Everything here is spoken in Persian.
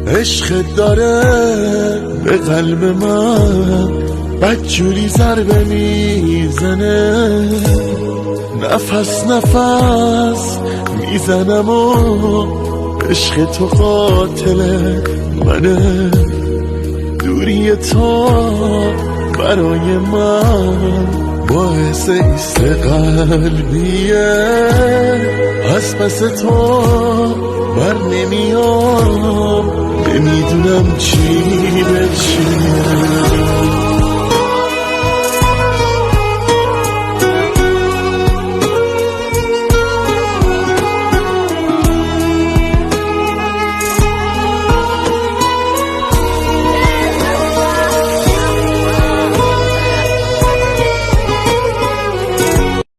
عشق داره به قلب من بدجوری ضربه میزنه، نفس نفس میزنم و عشق تو قاتل منه. دوری تو برای من باعث ایست قلبیه، از پس تو بر نمیام، نمیدونم چی به چیه.